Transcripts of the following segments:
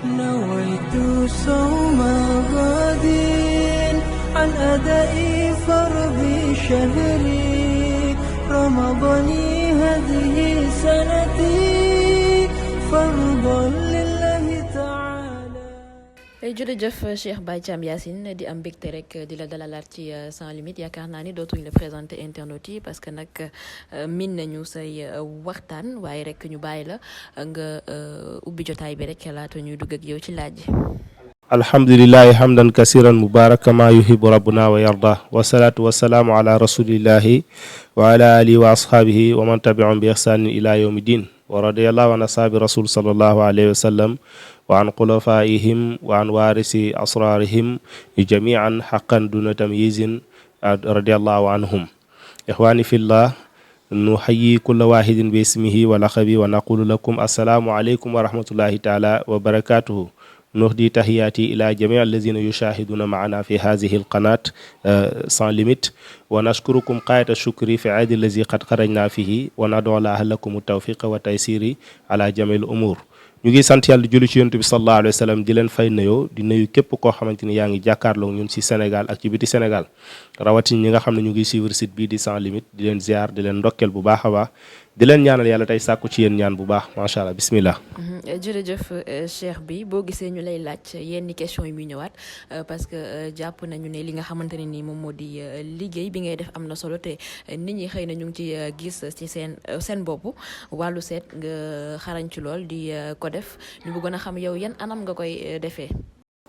نويت صوم غد عن أداء فرض شهري رمضان هذه سنتي فرضا لله تعالى. jërëjëf Cheikh Baye Thiam Yacine di am mbégte rek di la dalalaat ci sans limite yaakaar naa ni dootuñ la présenter internautes yi parce que nag min nañu say waxtaan waaye rek ñu bàyyi la nga ubbi jotaay bi rek laata ñuy dugg ak yow ci laaj. alhamdulillahi hamdan kasiran mubaraka ma yuhibu rabbuna wa yarda wasalaatu wasalaamu ala rasulillahi wa ala alihi wa ashabihi wa man tabi'ahum bi ihsanin ila yawmi din wa radiyallahu an ashabi rasul sallallahu alayhi wa sallam wa an xulafaihim wa an waarisi asrarihim jamian xaqan duna tamyizin radiyallahu anhum. ixwani fillah nuxayi kulla wahidin bi ismihi wa laqabi wa naqulu lakum assalaamu aleykum wa rahmatullahi taala wa barakatuhu. nuxdi tahiyaati ila jamii allazina yushahiduna maana fi hadihi alqanat sans limite wa nashkurukum qaayata shukri fi aadi allazi qad xarajna fihi wa nadu laha lakum tawfiqa wa taysiri ala jamil umur. ñu ngi sant yàlla julli ci yonent bi sallallahu alayhi wa sallam di leen fay nuyoo di nuyu képp koo xamante ni yaa ngi jàkkaarloo ñun ci Sénégal ak ci biti Sénégal rawatina ñi nga xam ne ñu ngi suivre site bii di sans limite di leen ziar di leen ndokkeel bu baax a baax di leen ñaanal yàlla tey sàkku ci yéen ñaan bu baax macha allah bismillah. jërëjëf Cheikh bi boo gisee ñu lay laaj yenn question yi muy ñëwaat parce que jàpp nañu ne li nga xamante ne ni moom moo di liggéey bi ngay def am na solo te nit ñi xëy na ñu ngi ci gis ci seen bopp wàllu seet nga xarañ ci lool di ko def ñu bëggoon a xam yow yan anam nga koy defee.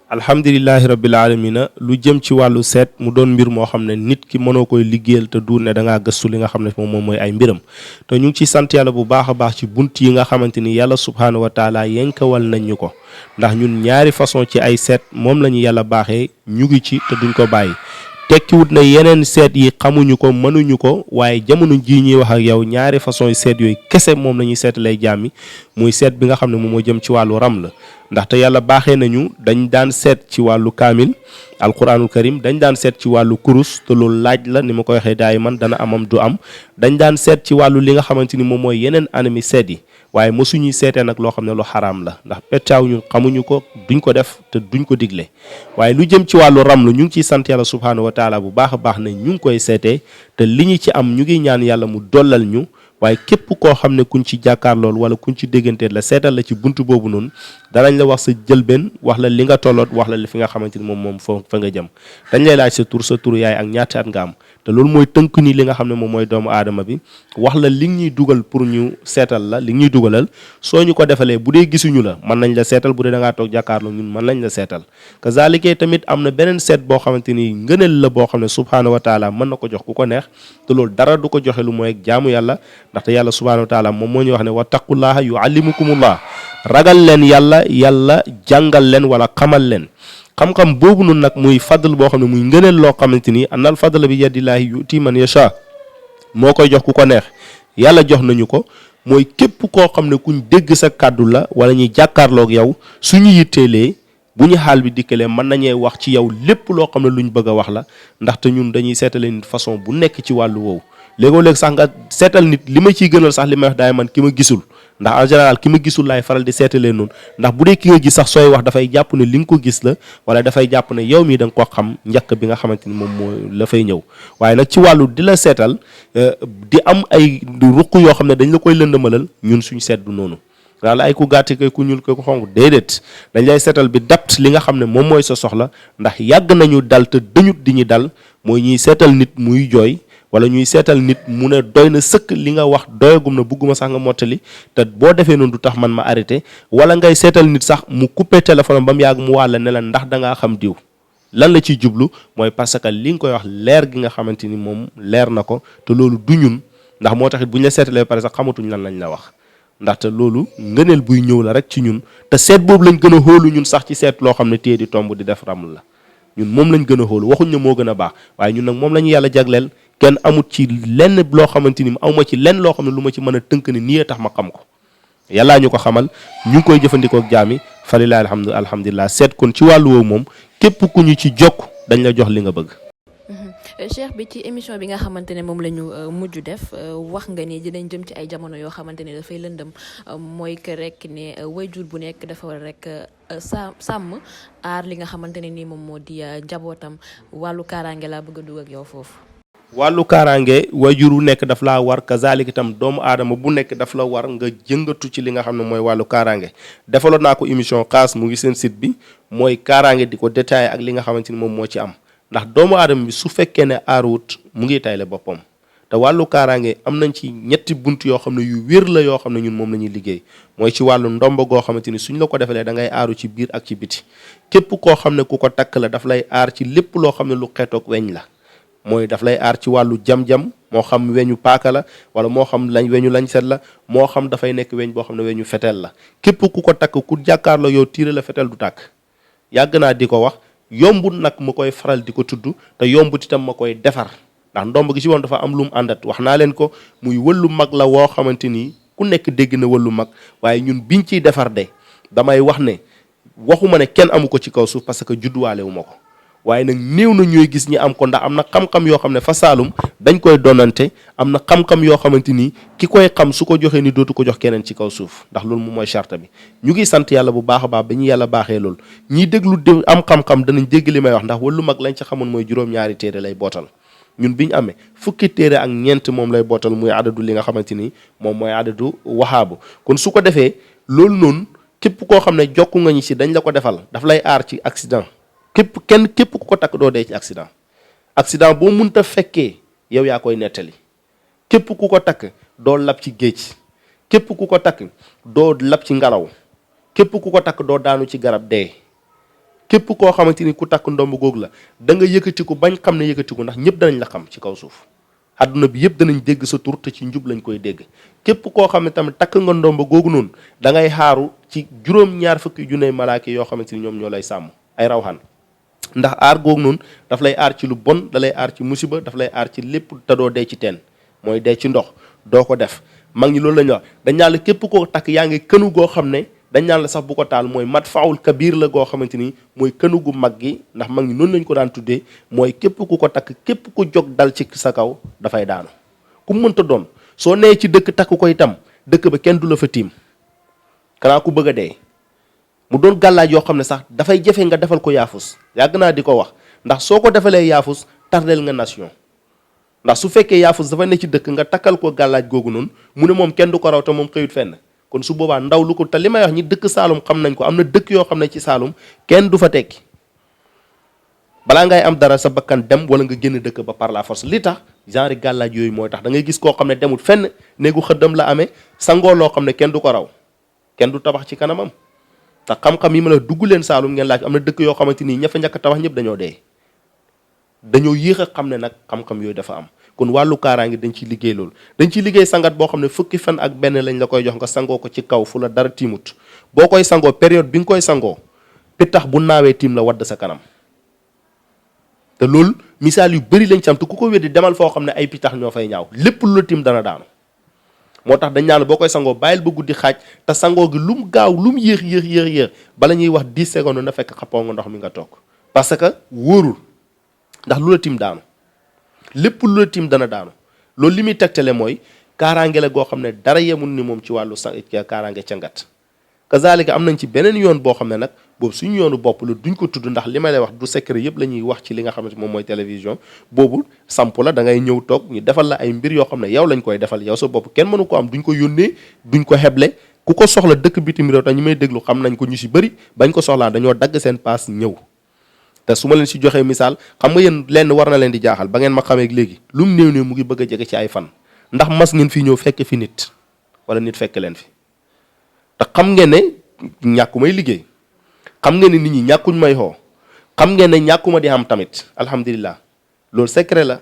alhamdulilahi rabbil alamina lu jëm ci wàllu seet mu doon mbir moo xam ne nit ki mënoo koy liggéeyal te du ne da ngaa gëstu li nga xam ne moom mooy ay mbiram te ñu ngi ciy sant yàlla bu baax a baax ci bunt yi nga xamante ni yàlla subhaanahu wa taala yenkawal nañ ñu ko ndax ñun ñaari façon ci ay seet moom la ñu yàlla baaxee ñu ngi ci te duñ ko bàyyi tekkiwut na yeneen seet yi xamuñu ko mënuñu ko waaye jamono jii ñuy wax ak yow ñaari façon yi seet yooyu kese moom la ñuy seet lay jàmmi muy seet bi nga xam ne moom moo jëm ci wàllu ram la ndaxte yàlla baaxee nañu dañ daan seet ci wàllu kaamil alquranul karim dañ daan seet ci wàllu kurus te loolu laaj la ni ma ko waxee daay man dana amam du am dañ daan seet ci wàllu li nga xamante ni moom mooy yeneen anami seet yi waaye mosuñuy seetee nag loo xam ne lu xaraam la ndax pettaaw ñu xamuñu ko duñ ko def te duñ ko digle waaye lu jëm ci wàllu ramlu ñu ngi ciy sant yàlla subhaanahu wa taala bu baax a baax ne ñu ngi koy seetee te li ñu ci am ñu ngi ñaan yàlla mu dollal ñu waaye képp koo xam ne kuñ ci jàkkaar lool wala kuñ ci déggantee la seetal la ci buntu boobu noonu danañ la wax sa jëlbeen wax la li nga tolloot wax la li fi nga xamante ni moom fa nga jëm dañ lay laaj sa tur yaay ak ñaata at nga am te loolu mooy tënk ni li nga xam ne moom mooy doomu aadama bi wax la li ñuy dugal pour ñu seetal la li ñuy dugalal soo ñu ko defalee bu dee gisuñu la mën nañ la seetal bu dee da ngaa toog jàkkaarloo ñun mën nañ la seetal kazaalika tamit am na beneen seet boo xamante ni ngëneel la boo xam ne subhaanahu wa taala mën na ko jox ku ko neex te loolu dara du ko joxe lu mooy jaamu yàlla ndaxte yàlla subhaanahu wa taala moom moo ñu wax ne wattaqullaha yuallimukumullah ragal leen yàlla jàngal leen wala xamal leen xam-xam boobu noonu nag muy fadl boo xam ne muy ngëneel loo xamante ni annal fadla bi yadillaahi yuti man yasha moo koy jox ku ko neex yàlla jox nañu ko mooy képp koo xam ne kuñ dégg sa kàddu la wala ñuy jàkkaarloog yow suñu yitteelee bu ñu xaal bi dikkalee mën nañee wax ci yow lépp loo xam ne luñ bëgg a wax la ndaxte ñun dañuy seetale nit façon bu nekk ci wàllu woowu léegoo-léeg sax nga seetal nit li ma ciy gënal sax li may wax daay man ki ma gisul ndax en général ki ma gisul laay faral di seetalee noonu ndax bu dee ki nga gis sax sooy wax dafay jàpp ne li nga ko gis la wala dafay jàpp ne yow mii da nga ko xam njëkk bi nga xamante ni moom moo la fay ñëw waaye nag ci wàllu di la seetal di am ay ruq yoo xam ne dañ la koy lëndëmalal ñun suñu seet du noonu daal ay ku gàtt kay ku ñuul kay ku xonq déedéet dañ lay seetal bi dapt li nga xam ne moom mooy sa soxla ndax yàgg nañu dal te dañut di ñu dal mooy ñuy seetal nit muy jooy wala ñuy seetal nit mu ne doy na sëkk li nga wax doyagum na bugguma sax nga mottali te boo defee noonu du tax man ma arrêté wala ngay seetal nit sax mu coupé téléphone ba mu yàgg mu wàll ne la ndax da ngaa xam diw lan la ciy jublu mooy parce que li nga koy wax leer gi nga xamante ni moom leer na ko te loolu du ñun ndax moo taxit bu ñu la seetalee pare sax xamatuñ lan lañ la wax ndaxte loolu ngëneel buy ñëw la rek ci ñun te seet boobu lañ gën a xóolu ñun sax ci seet loo xam ne téye di tomb di def raml la ñun moom lañ gën a xóolu waxuñ ne moo gën a baax waaye ñun nag moom la ñu yàlla jagleel kenn amut ci lenn loo xamante ni awma ci lenn loo xam ne lu ma ci mën a tënk ni nii tax ma xam ko yàllaa ñu ko xamal ñu ngi koy jëfandikoo ak jaami falilahi alhamdulilah seet kon ci wàllu woowu moom képp ku ñu ci jokk dañ la jox li nga bëgg Cheikh bi ci émission bi nga xamante ne moom la ñu mujj def wax nga ni dinañ jëm ci ay jamono yoo xamante ne dafay lëndëm mooy que rek ne wayjur bu nekk dafa war rek sàmm aar li nga xamante ne ni moom moo di njabootam wàllu kaaraange laa bëgg a dugg ak yow foofu. wàllu kaaraange wayjur wu nekk daf laa war kazalik itam doomu aadama bu nekk daf la war nga jëngatu ci li nga xam ne mooy wàllu kaaraange defaloon naa ko émission xaas mu ngi seen site bi mooy kaaraange di ko détaillé ak li nga xamante ni moom moo ci am ndax doomu aadama bi su fekkee ne aaruwut mu ngi tayle boppam te wàllu kaaraange am nañ ci ñetti bunt yoo xam ne yu wér la yoo xam ne ñun moom la ñuy liggéey mooy ci wàllu ndomb goo xamante ni suñ la ko defalee da ngay aaru ci biir ak ci biti képp koo xam ne ku ko takk la daf lay aar ci lépp loo xam ne lu xeetoog weñ la mooy daf lay aar ci wàllu jam-jam moo xam weñu paaka la wala moo xam weñu lañ set la moo xam dafay nekk weñ boo xam ne weñu fetel la képp ku ko takk ku jàkkaarloo yow tiire la fetel du tàkk yàgg naa di ko wax yombut nag ma koy faral di ko tudd te yombut itam ma koy defar ndax ndomb gi ci woon dafa am lu mu àndat wax naa leen ko muy wëllu mag la woo xamante ni ku nekk dégg na wëllu mag waaye ñun biñ ciy defar de damay wax ne waxuma ne kenn amu ko ci kaw suuf parce que judduwaale wu ma ko waaye nag néew na ñooy gis ñi am ko ndax am na xam-xam yoo xam ne fa Saalum dañ koy donante am na xam-xam yoo xamante ni ki koy xam su ko joxee ni dootu ko jox keneen ci kaw suuf ndax loolu moom mooy charte bi ñu ngi sant yàlla bu baax a baax ba ñu yàlla baaxee loolu ñiy déglu am xam-xam danañ dégg li may wax ndax wàllu mag lañ ci xamoon mooy juróom-ñaari téere lay bootal ñun bi ñu amee fukki téere ak ñeent moom lay bootal muy adadu li nga xamante ni moom mooy adadu waxaabu kon su ko defee loolu noonu képp koo xam ne jokku nga ñi si dañ la ko defal daf lay aar ci accident képp ku ko takk doo dee ci accident boo munta fekkee yow yaa koy nettali képp ku ko takk doo lab ci géej képp ku ko takk doo lab ci ngelaw képp ku ko takk doo daanu ci garab dee képp koo xamante ni ku takk ndomb googu la da nga yëkkatiku bañ xam ne yëkkatiku ndax ñëpp danañ la xam ci kaw suuf adduna bi yëpp danañ dégg sa tur te ci njub lañ koy dégg képp koo xam ne tamit takk nga ndomb googu noonu da ngay xaaru ci juróom-ñaar fukki junney malaaka yoo xamante ni ñoom ñoo lay sàmm ay rawxaan ndax aar googu noonu daf lay aar ci lu bon da lay aar ci musiba daf lay aar ci lépp te doo dee ci teen mooy dee ci ndox doo ko def mag ñi loolu la ñu wax dañ naan la képp koo takk yaa ngi kënu goo xam ne dañ naan la sax bu ko taal mooy mat faawul kabir la goo xamante ni mooy kënu gu mag gi ndax mag ñi noonu lañ ko daan tuddee mooy képp ku ko takk képp ku jóg dal ci sa kaw dafay daanu ku mënta doon soo nee ci dëkk takk ko itam dëkk ba kenn du la fa tiim kanaa ku bëgg a dee mu doon gàllaaj yoo xam ne sax dafay jafe nga defal ko yaafus yàgg naa di ko wax ndax soo ko defalee yaafus tardel nga nation ndax su fekkee yaafus dafa ne ci dëkk nga takkal ko gàllaaj googu noonu mu ne moom kenn du ko raw te moom xëyut fenn kon su boobaa ndaw lu ko te li may wax ñi dëkk Saalum xam nañ ko am na dëkk yoo xam ne ci Saalum kenn du fa tekki balaa ngay am dara sa bakkan dem wala nga génn dëkk ba par la force li tax genre gàllaaj yooyu mooy tax da ngay gis koo xam ne demul fenn néegu xëddam la amee sangoo loo xam ne kenn du ko raw kenn du tabax ci kanamam te xam-xam yi ma la dugg leen Saalum ngeen laaj am na dëkk yoo xamante nii ña fa ñàkk tabax ñëpp dañoo dee dañoo yéex a xam ne nag xam-xam yooyu dafa am kon wàllu kaaraange dañ ciy liggéey loolu dañ ciy liggéey sangat boo xam ne fukki fan ak benn lañ la koy jox nga sangoo ko ci kaw fu la dara tiimut boo koy sangoo période bi nga koy sangoo pittax bu naawee tiim la wadd sa kanam te loolu misaal yu bëri lañ ci am te ku ko weddi demal foo xam ne ay pittax ñoo fay ñaaw lépp lu la tiim dana daanu moo tax dañ naan boo koy sangoo bàyyil ba guddi xaaj te sangoo gi lu mu gaaw lu mu yéex bala ñuy wax 10 secondes na fekk xappoo nga ndox mi nga toog parce que wóorul ndax lu la tiim daanu lépp lu la tiim dana daanu loolu li muy tegtale mooy kaaraange la goo xam ne dara yemul ni moom ci wàllu kaaraange cangat kazalika am nañ ci beneen yoon boo xam ne nag boobu suñu yoonu bopp la duñ ko tudd ndax li may lay wax du secret yëpp la ñuy wax ci li nga xamante moom mooy télévision boobu samp la da ngay ñëw toog ñu defal la ay mbir yoo xam ne yow lañ koy defal yow sa bopp kenn mënu ko am duñ ko yónnee duñ ko xeble ku ko soxla dëkk bitim réew te ñi may déglu xam nañ ko ñu si bëri bañ ko soxlaa dañoo dagg seen paas ñëw te su ma leen si joxee misaal xam nga yéen lenn war na leen di jaaxal ba ngeen ma xamee léegi lu mu néew mu ngi bëgg a jege ci ay fan ndax mas ngeen fii ñëw fekk fi nit wala nit fekk leen fi te xam ngeen ne ñàkku may liggéey xam ngeen ne nit ñi ñàkkuñ may xoo xam ngeen ne ñàkkuma di am tamit alhamdulilah loolu secret la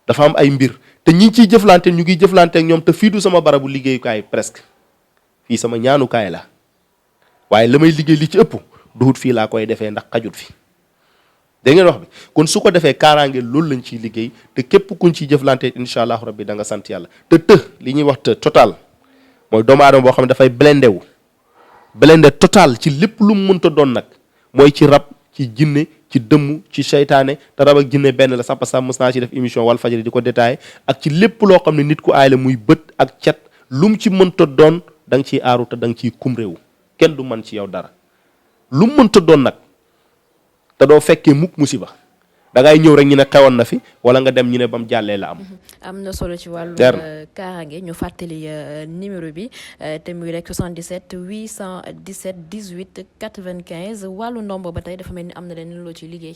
dafa am ay mbir te ñi ciy jëflante ñu ngi jëflante ak ñoom te fii du sama barabu liggéeyukaay presque fii sama ñaanukaay la waaye la may liggéey li ci ëpp duhut fii laa koy defee ndax xajut fi dégg ngeen wax bi kon su ko defee kaaraange loolu lañ ciy liggéey te képp kuñ ciy jëflante incha allahu rabbi da nga sant yàlla te li ñuy wax te total mooy doomu aadama boo xam ne dafay blindé total ci lépp lu mu mënta doon nag mooy ci rab ci jinne ci dëmm ci seytaane te rab ak jinne benn la sax parce que mës naa ci def émission wal fajari di ko détaillé ak ci lépp loo xam ne nit ku aay la muy bët ak cet lu mu ci mënta doon da nga ciy aaru te da nga ciy kum réewu kenn du mën ci yow dara lu mu mënta doon nag te doo fekkee mukk musiba da ngay ñëw rek ñu ne xewoon na fi wala nga dem ñu ne ba mu jàllee la am. am na solo ci wàllu kaaraange ñu fàttali numéro bi te muy rek 77 817 18 95 wàllu ndomb ba tey dafa mel ni am na leneen loo ciy liggéey.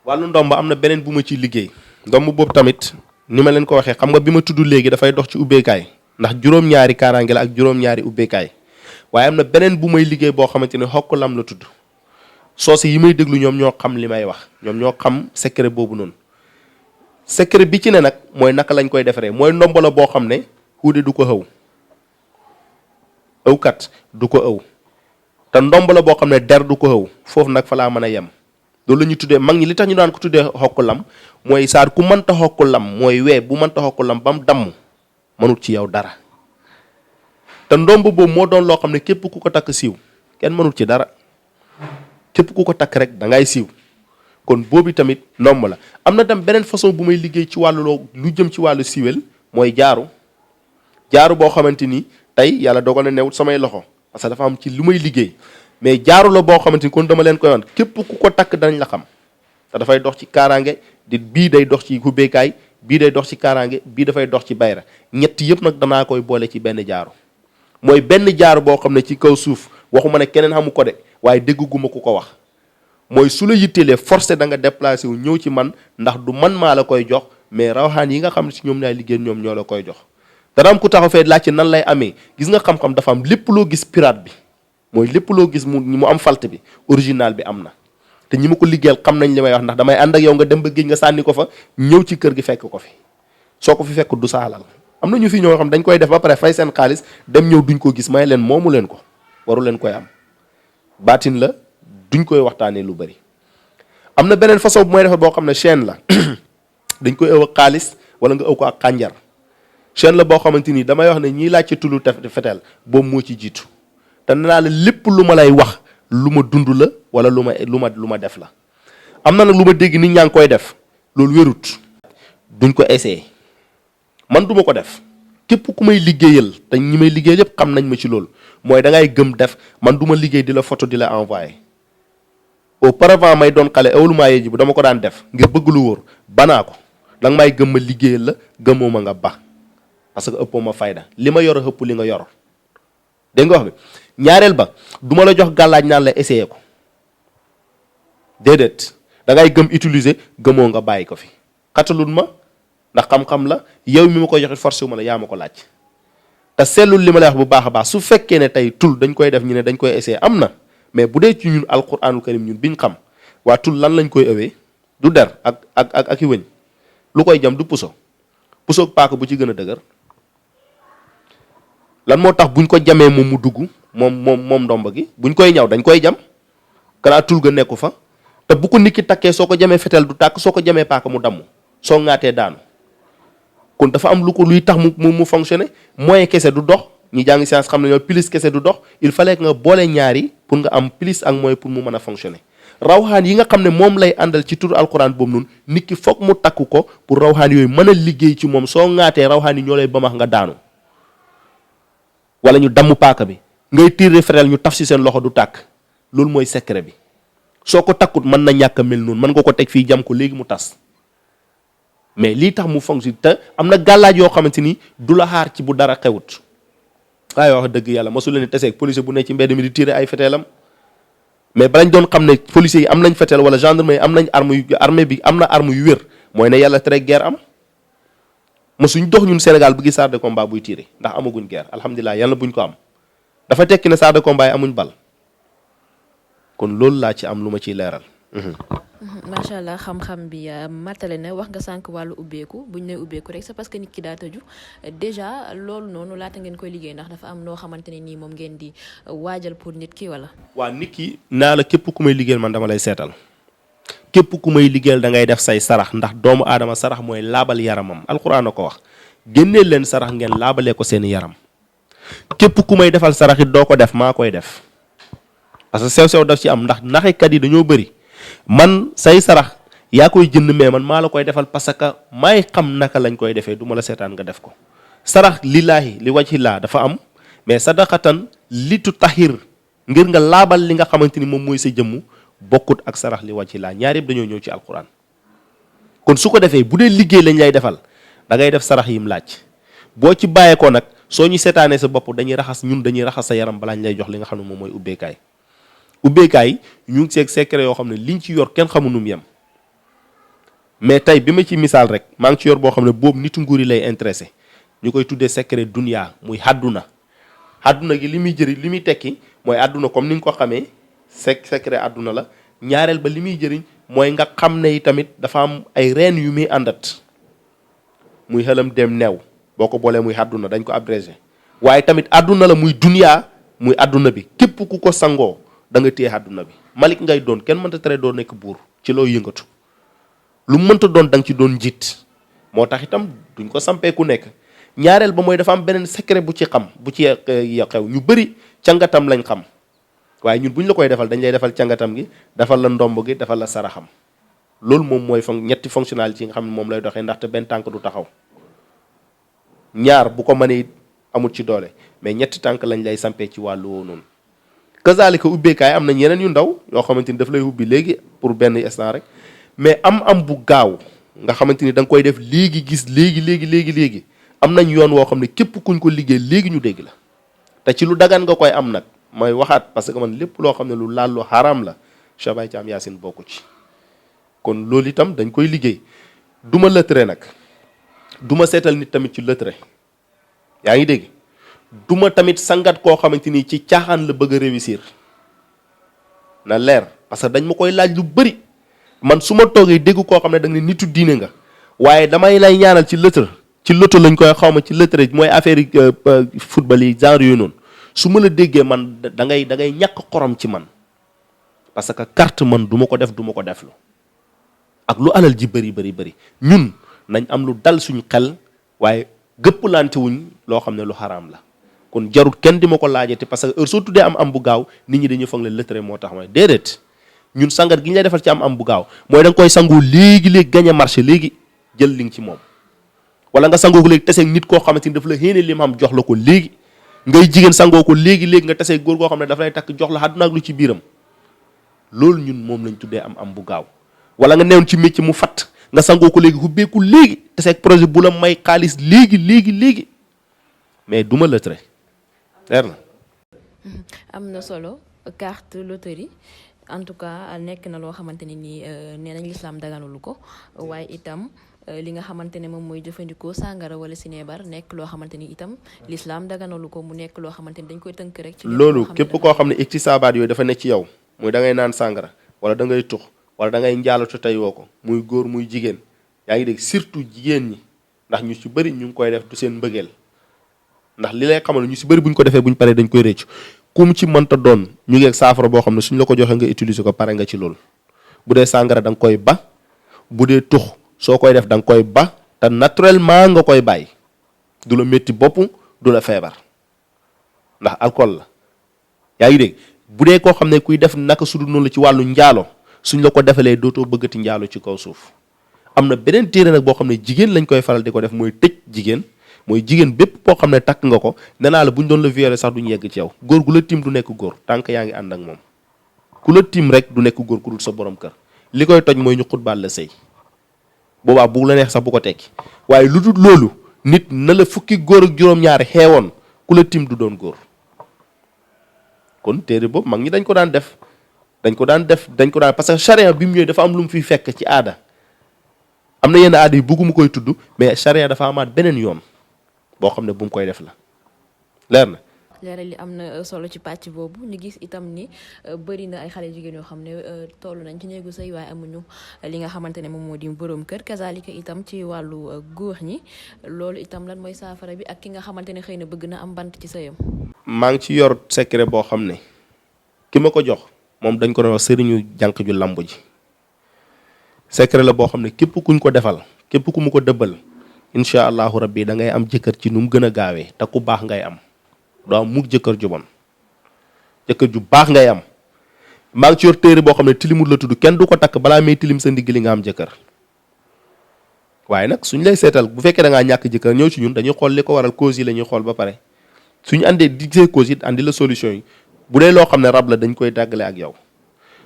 wàllu ndomb am na beneen bu ma ciy liggéey ndomb boobu tamit ni ma leen ko waxee xam nga bi ma tudd léegi dafay dox ci ubbeekaay ndax juróom-ñaari kaaraange la ak juróom-ñaari ubbeekaay waaye am na beneen bu may liggéey boo xamante ne xokk lam la tudd. soose yi may déglu ñoom ñoo xam li may wax ñoom ñoo xam secret boobu noonu secret bi ci ne nag mooy naka lañ koy defaree mooy ndombo la boo xam ne xuude du ko xëw ëwkat du ko ëw te ndombo la boo xam ne der du ko xëw foofu nag fa laa mën a yem loolu la ñuy tuddee mag ñi li tax ñu daan ko tuddee xokk lam mooy saar ku mënta xokk lam mooy wee bu mënta xokk lam ba mu damm mënut ci yow dara te ndomb boobu moo doon loo xam ne képp ku ko takk siiw kenn mënut ci dara képp ku ko takk rek da ngay siiw kon boobu tamit ndomb la am na tam beneen façon bu may liggéey ci wàllu lu jëm ci wàllu siiwel mooy jaaru boo xamante ni tey yàlla dogal na newut samay loxo parce que dafa am ci lu may liggéey mais jaaru la boo xamante ni kon dama leen koy wan képp ku ko takk danañ la xam te dafay dox ci kaaraange di bii day dox ci hubbeekaay bii day dox ci kaaraange bii dafay dox ci bayra ñett yëpp nag danaa koy boole ci benn jaaru mooy benn jaaru boo xam ne ci kaw suuf waxuma ne keneen xamu ko de waaye dégguma ku ko wax mooy su la yittelee forcé da nga déplacé wu ñëw ci man ndax du man maa la koy jox mais rawxaan yi nga xam ne si ñoom laay liggéey ñoom ñoo la koy jox dana am ku taxaw fee laaj ci nan lay amee gis nga xam-xam dafa am lépp loo gis pirate bi mooy lépp loo gis mu am falte bi original bi am na te ñi ma ko liggéeyal xam nañ li may wax ndax damay ànd ak yow nga dem ba géej nga sànni ko fa ñëw ci kër gi fekk ko fi soo ko fi fekk du sa alal am na ñu fi ñoo xam dañ koy def ba pare fay seen xaalis dem ñëw duñ ko gis may leen moomu leen ko waru leen koy am baatin la duñ koy waxtaanee lu bari am na beneen façon bu mooy defar boo xam ne chaîne la dañ koy ëw ak xaalis wala nga ëw ko ak xànjar chaîne la boo xamante ni damay wax ne ñiy laaj ci tulu feteel boobu moo ci jiitu te nee naa la lépp lu ma lay wax lu ma dund la wala lu ma def la am na nag lu ma dégg nit ñaa ngi koy def loolu wérut duñ ko essayer man duma ko def képp ku may liggéeyal te ñi may liggéeyal yépp xam nañ ma ci loolu mooy da ngay gëm def man du ma liggéey di la photo di la envoyé auparavant may doon xale awlumaa yee ji bu dama ko daan def ngir bëgg lu wóor banaa ko danga may gëm ma liggéeyal la gëmoo ma nga ba parce que ëppoo ma fayda li ma yor a ëpp li nga yor dégg nga wax bi ñaareel ba du ma la jox gàllaaj naan la essayé ko déedéet da ngay gëm utiliser gëmoo nga bàyyi ko fi xatalul ma ndax xam-xam la yow mi ma ko joxe forcé wu ma la yaa ma ko laaj te seetlul li ma lay wax bu baax a baax su fekkee ne tey tul dañ koy def ñu ne dañ koy essayé am na mais bu dee ci ñun alquranul karim ñun biñ xam waa tul lan lañ koy ëwee du der ak i wëñ lu koy jam du puso pusoog paaka bu ci gën a dëgër lan moo tax buñ ko jamee moom mu dugg moom ndomba gi buñ koy ñaw dañ koy jam kanaa tul ga nekku fa te bu ko nit ki takkee soo ko jamee fetel du tàkk soo ko jamee paaka mu damm soo ŋaatee daanu kon dafa am lu ko luy tax mu fonctionner moyen kese du dox ñi jàng science xam ne ñoo plus kese du dox il fallait que nga boole ñaari pour nga am plus ak moyen pour mu mën a fonctionner rawxaan yi nga xam ne moom lay àndal ci turu alquran boobu noonu nit ki foog mu takku ko pour rawxaan yooyu mën a liggéey ci moom soo ŋaatee rawxaan yi ñoo lay bamax nga daanu wala ñu damm paaka bi ngay tirer frel ñu taf si seen loxo du tàkk loolu mooy secret bi soo ko takkut mën na ñàkk a mel noonu mën nga ko teg fii jam ko léegi mu tas mais lii tax mu fonctionne te am na gàllaaj yoo xamante ni du la xaar ci bu dara xewut waaye wax dëgg yàlla mosu leen teseeg policier bu ne ci mbedd mi di tirer ay feteelam mais balañ doon xam ne policiers yi am nañ feteel wala gendarmerie am nañ arme yu armée bi am na arme yu wér mooy ne yàlla tere guerre am mosuñ dox ñun Sénégal bu gis char de combat buy tirer ndax amaguñ guerre alhamdulilah yàlla buñ ko am dafa tekki ne char de combat yi amuñ bal kon loolu laa ci am lu ma ciy leeral. macha allah xam-xam bi matale na wax nga sànq wàllu ubbeeku buñ ne ubbeeku rek c'est parce que nit ki daa tëju déjà loolu noonu laata ngeen koy liggéey ndax dafa am noo xamante ne nii moom ngeen di waajal pour nit ki wala. waa nit ki naa la képp ku may liggéeyal man dama lay seetal képp ku may liggéeyal da ngay def say sarax ndax doomu aadama sarax mooy laabal yaramam alxuraan a ko wax génneel leen sarax ngeen laabalee ko seen yaram képp ku may defal sarax it doo ko def maa koy def parce que sew-sew daf ci am ndax naxekat yi dañoo bëri man say sarax yaa koy jënd mais man maa la koy defal parce que may xam naka lañ koy defee du ma la seetaan nga def ko. sarax lillaahi li wajhi laa dafa am mais sadaqatan li tutahhir ngir nga laabal li nga xamante ni moom mooy sa jëmm bokkut ak sarax li wajhi laa ñaar yëpp dañoo ñëw ci alquran. kon su ko defee bu dee liggéey lañ lay defal da ngay def sarax yim laaj boo ci bàyyeekoo nag soo ñu seetaanee sa bopp dañuy raxas sa yaram balaa ñu lay jox li nga xam ne moom mooy ubbeekaay ñu ngi seeg secret yoo xam ne liñ ci yor kenn xamu nu mu yem. mais tey bi ma ci misaal rek maa ngi ci yor boo xam ne boobu nitu nguur yi lay intéressé ñu koy tuddee secret dunya muy àdduna gi li muy jëriñ li muy tekki mooy àdduna comme ni nga ko xamee secret àdduna la ñaareel ba li muy jëriñ mooy nga xam ne tamit dafa am ay reen yu muy àndat muy xelam dem neew boo ko boolee muy àdduna dañ ko abrégé waaye tamit àdduna la muy dunya muy àdduna bi képp ku ko sangoo da nga téye àdduna bi malik ngay doon kenn mënta tere doo nekk buur ci loo yëngatu lu mënta doon da nga ci doon njiit moo tax itam duñ ko sampee ku nekk ñaareel ba mooy dafa am beneen secret bu ci xam bu ci xew ñu bëri cangatam lañ xam waaye ñun buñ la koy defal dañ lay defal cangatam gi defal la ndomb gi defal la saraxam loolu moom mooy ñetti fonctionnalité yi nga xam ne moom lay doxee ndaxte benn tànk du taxaw ñaar bu ko mënee amul ci doole mais ñetti tànk lañ lay sampee ci wàllu woo noonu kazalika ubbeekaay am na ñeneen yu ndaw yoo xamante ni daf lay ubbi léegi pour benn instant rek mais am bu gaaw nga xamante ni da nga koy def léegi gis léegi am nañ yoon woo xam ne képp kuñ ko liggéey léegi ñu dégg la te ci lu dagan nga koy am nag mooy waxaat parce que man lépp loo xam ne lu laal lu xaraam la Cheikh Baye Thiam Yacine bokku ci kon loolu itam dañ koy liggéey du ma lëtëre nag du ma seetal nit tamit ci lëtëre yaa ngi dégg du ma tamit sangat koo xamante ni ci caaxaan la bëgg a réussir na leer parce que dañ ma koy laaj lu bëri man su ma toogee dégg koo xam ne da nga ne nitu diine nga waaye damay lay ñaanal ci lëtër ci loto lañ koy xawma ci lëtëre mooy affaire yi football yi genre yooyu noonu su ma la déggee man da ngay ñàkk xorom ci man parce que carte man du ma ko def lu ak lu alal ji bëri ñun nañ am lu dal suñ xel waaye gëpplante wuñ loo xam ne lu xaraam la kon jarut kenn di ma ko laajate parce que heure soo tuddee am bu gaaw nit ñi dañuy foog ne lëtëre moo tax may déedéet ñun sangat gi ñu lay defal ci am bu gaaw mooy da nga koy sangu léegi gagné marché léegi jël li nga ci moom wala nga sangoo ko léegi teseeg nit koo xamante ni daf la xéene li am jox la ko léegi ngay jigéen sangoo ko léegi nga teseeg góor koo xam ne dafa lay takk jox la àdduna ak lu ci biiram loolu ñun moom lañ tuddee am bu gaaw wala nga newoon ci métier mu fatt nga sangoo ko léegi xubbeeku léegi teseeg projet bu la may xaalis léegi mais duma la tere leer na. am na solo carte loterie en tout cas nekk na loo xamante ne nii nee nañ lislaam daganulu ko waaye itam li nga xamante ne moom mooy jëfandikoo sàngara wala sineebar nekk loo xamante ni itam lislaam daganalu ko mu nekk loo xamante ni dañ koy tënk rek. ci loolu képp koo xam ne iktisaabaat yooyu dafa nekk ci yow muy da ngay naan sàngara wala da ngay tux wala da ngay njaalatu tey woo ko muy góor muy jigéen yaa ngi dégg surtout jigéen ñi ndax ñu ci bëri ñu ngi koy def du seen mbëggeel ndax li lay xamal ñu ci bëri buñ ko defee buñ paree dañ koy réccu kum ci mënta doon ñu ngeeg saafara boo xam ne suñ la ko joxee nga utiliser ko pare nga ci loolu bu dee sàngara da nga koy ba bu dee tux soo koy def da nga koy ba te naturellement nga koy bàyyi du la métti bopp du la feebar ndax alcool la yaa ngi dégg bu dee koo xam ne kuy def naka su dul noonu la ci wàllu njaalo suñ la ko defalee dootoo bëggati njaalo ci kaw suuf am na beneen téere nag boo xam ne jigéen lañ koy faral di ko def mooy tëj jigéen mooy jigéen bépp boo xam ne takk nga ko nee naa la bu ñu doon la violer sax duñ yegg ci yow góor gu la tiim du nekk góor tànk yaa ngi ànd ak moom ku la tiim rek du nekk góor ku dul sa borom kër li koy toj mooy ñu xutbaal la sëy boobaa bu la neex sax bu ko tekki waaye lu dul loolu nit na la fukki góor ak juróom-ñaari xeewoon ku la tiim du doon góor kon téere boobu mag ñi dañ ko daan def parce que charia bi mu ñëwee dafa am lu mu fiy fekk ci aada am na yenn aada yi bëgguma koy tudd mais charia dafa amaat beneen yoon boo xam ne bu mu koy def la leer na. leeral li am na solo ci pàcc boobu ñu gis itam ni bëri na ay xale jigéen yoo xam ne toll nañ ci néegu sëy waaye amuñu li nga xamante ne moom moo di borom kër kazalika itam ci wàllu góor ñi loolu itam lan mooy saafara bi ak ki nga xamante ne xëy na bëgg na am bant ci sëyam. maa ngi ci yor secret boo xam ne ki ma ko jox moom dañ ko doon wax sëriñu jànq ju lamb ji secret la boo xam ne képp kuñ ko defal képp ku mu ko dëbbal incha allahu rabbi da ngay am jëkkër ci nu mu gën a gaawee te ku baax ngay am doo am mukk jëkkër ju bon jëkkër ju baax ngay am maa ngi ci yor téere boo xam ne tilimut la tudd kenn du ko takk balaa may tilim sa ndigg li nga am jëkkër waaye nag suñ lay seetal bu fekkee da ngaa ñàkk jëkkër ñëw ci ñun dañuy xool li ko waral cause yi la ñuy xool ba pare suñu àndee diggee cause yi andi la solution yi bu dee loo xam ne rab la dañ koy dàggale ak yow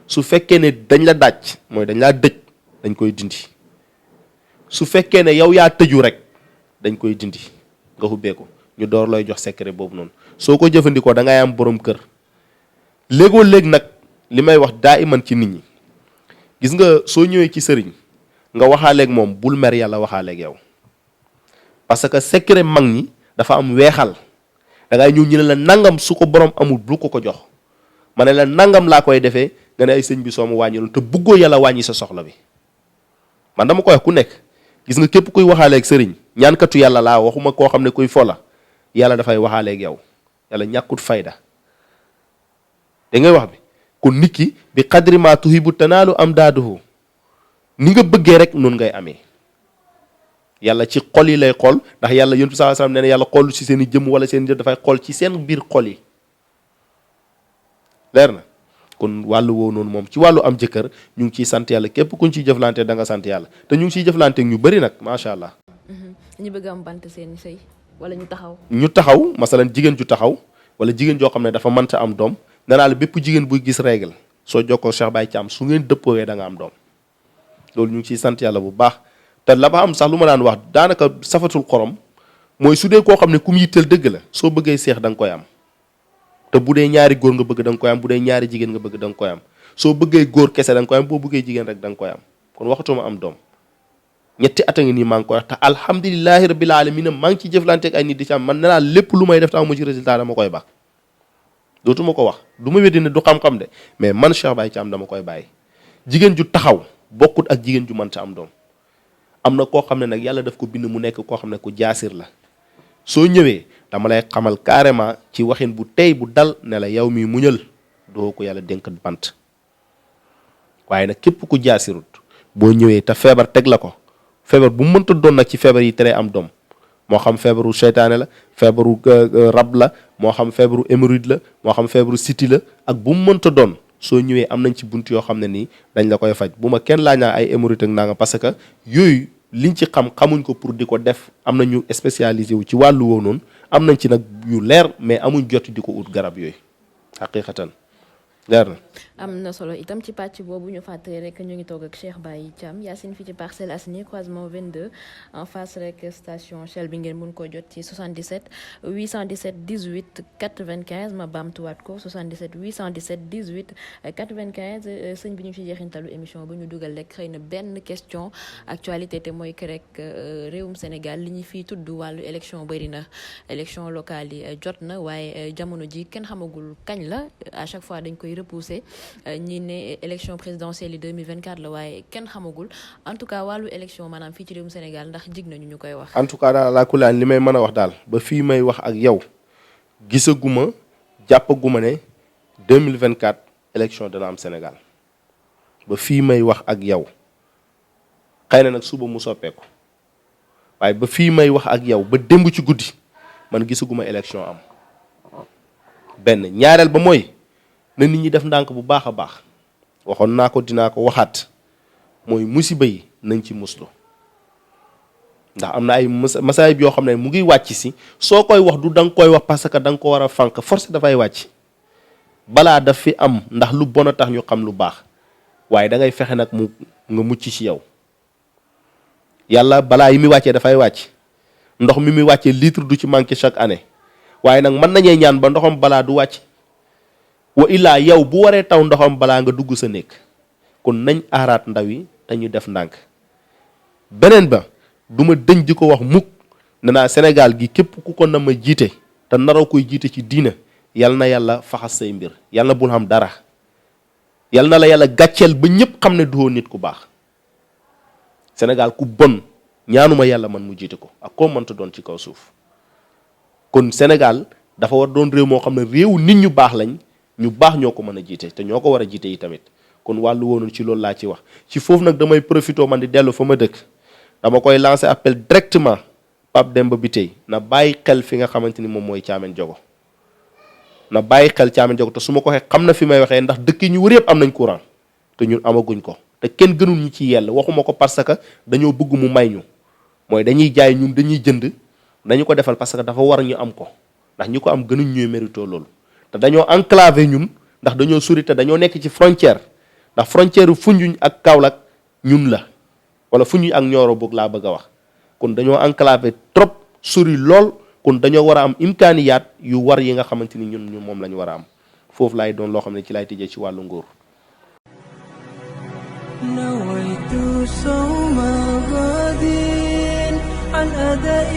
su fekkee ne dañ la dàcc mooy dañ laa dëj dañ koy dindi su fekkee ne yow yaa tëju rek dañ koy dindi nga xubbee ko ñu door lay jox secret boobu noonu soo ko jëfandikoo da ngay am borom kër léegoo léeg nag li may wax daa iman ci nit ñi gis nga soo ñëwee ci sëriñ nga waxaaleeg moom bul mer yàlla waxaaleeg yow parce que secret mag ñi dafa am weexal da ngay ñëw ñu ne la nangam su ko borom amul bu ko jox ma ne la nangam laa koy defee nga ne ay sëñ bi soo ma wàññiloon te bëggoo yàlla wàññi sa soxla bi man dama koy wax ku nekk gis nga képp kuy waxaaleeg sëriñ ñaankatu yàlla laa waxuma koo xam ne kuy fola yàlla dafay waxaaleeg yow yàlla ñàkkut fayda da ngay wax bi kon nit ki bi qadri ma tuhibu tanaalu am daaduhu ni nga bëggee rek noonu ngay amee yàlla ci xol yi lay xool ndax yàlla yonent bi sallallahu alayhi wasallam nee na yàlla xoolu ci seen i jëmm wala seen i jëf dafay xool ci seen biir xol yi leer na kon wàllu woowu noonu moom ci wàllu am jëkkër ñu ngi ciy sant yàlla képp kuñ ciy jëflante da nga sant yàlla te ñu ngi ciy jëflante ñu bëri nag macha allah. ñu bëgg am bant seen sëy wala ñu taxaw. ñu taxaw masalan jigéen ju taxaw wala jigéen joo xam ne dafa mënta am doom nee naa la bépp jigéen buy gis règle soo jokkoo Cheikh Baye Thiam su ngeen dëppoowee da nga am doom loolu ñu ngi ciy sant yàlla bu baax te la ba am sax lu ma daan wax daanaka safatul xorom mooy su dee koo xam ne ku mu yitteel dëgg la soo bëggee seex da nga koy am te bu dee ñaari góor nga bëgg da nga koy am bu dee ñaari jigéen nga bëgg da nga koy am soo bëggee góor kese da nga koy am boo bëggee jigéen rek da nga koy am kon waxatuma am doom ñetti at a ngi nii maa ngi koy wax te alhamdulilahi rabbil alamin maa ngi ci jëflanteeg ay nit di ci am man nee naa lépp lu may def te amu ci résultat dama koy baax dootuma ko wax du ma weddi ne du xam-xam de mais man Cheikh Baye Thiam dama koy bàyyi jigéen ju taxaw bokkut ak jigéen ju mënta am doom am na koo xam ne nag yàlla daf ko bind mu nekk koo xam ne ku jaasir la soo ñëwee dama lay xamal carrément ci waxin bu tey bu dal ne la yow mi muñal doo ko yàlla dénk bant waaye nag képp ku jaasirut boo ñëwee te feebar teg la ko feebar bu mënta doon nag ci feebar yi tere am doom moo xam feebaru seytaane la feebaru rab la moo xam feebaru hémorroïde la moo xam feebaru siti la ak bu mu mënta doon soo ñëwee am nañ ci bunt yoo xam ne nii dañ la koy faj bu ma kenn laaj naa ay hémorroïde ak naa nga parce que yooyu liñ ci xamuñ ko pour di ko def am na ñu spécialisé wu ci wàllu woowu noonu am nañ ci nag yu leer mais amuñ jot di ko ut garab yooyu xaqiqatan leer na. am na solo itam ci pàcc boobu ñu fàttali rek ñu ngi toog ak Cheikh Baye Thiam Yacine fii ci Parcelles Assainies croisement 22 en face rek station Shell bi ngeen mun koo jot ci 77 817 18 95 ma baamtuwaat ko 77 817 18 95 sëñ bi ñu ci jeexintalu émission bi ñu dugal rek xëy na benn question actualité te mooy que rek réewum Sénégal li ñu fiy tudd wàllu élection bëri na élection locale yi jot na waaye jamono ji kenn xamagul kañ la à chaque fois dañ koy repousser ñi ne élection présidentielle yi 2024 la waaye kenn xamagul en tout cas wàllu élection maanaam fii ci réewum Sénégal ndax jig nañu ñu koy wax. en tout cas daal laa ku laan li may mën a wax daal ba fii may wax ak yow gisaguma jàppaguma ne 2024 élection dana am Sénégal ba fii may wax ak yow xëy na nag suba mu soppeeku waaye ba fii may wax ak yow ba démb ci guddi man gisaguma élection am benn ñaareel ba mooy. na nit ñi def ndànk bu baax a baax waxoon naa ko dinaa ko waxaat mooy musiba yi nañ ci muslu ndax am na ay masaayib yoo xam ne mu ngi wàcc si soo koy wax du da nga koy wax parce que da nga ko war a fànq force dafay wàcc balaa daf fi am ndax lu bon a tax ñu xam lu baax waaye da ngay fexe nag mu nga mucc ci yow yàlla balaa yi muy wàccee dafay wàcc ndox mi muy wàccee litre du ci manqué chaque année waaye nag mën nañee ñaan ba ndoxam balaa du wàcc wa illaa yow bu waree taw ndoxam balaa nga dugg sa néeg kon nañ aaraat ndaw yi te ñu def ndànk beneen ba du ma dëñ di ko wax mukk ne naa Sénégal gi képp ku ko na ma jiite te naroo koy jiite ci diina yal na yàlla faxas say mbir yal na bul xam dara yal na la yàlla gàcceel ba ñëpp xam ne duhoo nit ku baax Sénégal ku bon ñaanuma yàlla man mu jiite ko ak koo mënta doon ci kaw suuf kon Sénégal dafa war doon réew moo xam ne réewu nit ñu baax lañ ñu baax ñoo ko mën a jiite te ñoo ko war a jiite yi tamit kon wàllu woonu ci loolu laa ci wax ci foofu nag damay profité man di dellu fa ma dëkk dama koy lancer appel directement Pape Demba Bitèye na bàyyi xel fi nga xamante ni moom mooy Thiamène Diogo na bàyyi xel Thiamène Diago te su ma ko waxee xam na fi may waxee ndax dëkk yi ñu wër yëpp am nañ courant te ñun amaguñ ko te kenn gënul ñu ci yell waxuma ko parce que dañoo bëgg mu may ñu mooy dañuy jaay ñun dañuy jënd dañu ko defal parce que dafa war ñu am ko ndax ñi ko am gënuñ ñooy mérito loolu te dañoo enclavé ñun ndax dañoo sori te dañoo nekk ci frontière ndax frontière Foundiougne ak Kaolack ñun la wala Foundiougne ak Nioro boog laa bëgg a wax kon dañoo enclavé trop sori lool kon dañoo war a am imkaaniyaat yu war yi nga xamante ni ñun moom la ñu war a am foofu laay doon loo xam ne ci laay tëjee ci wàllu nguur. نويت صوم غد عن أداء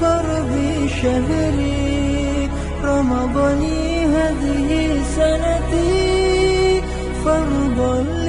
فرض شهري رمضان هذه سنتي فرضا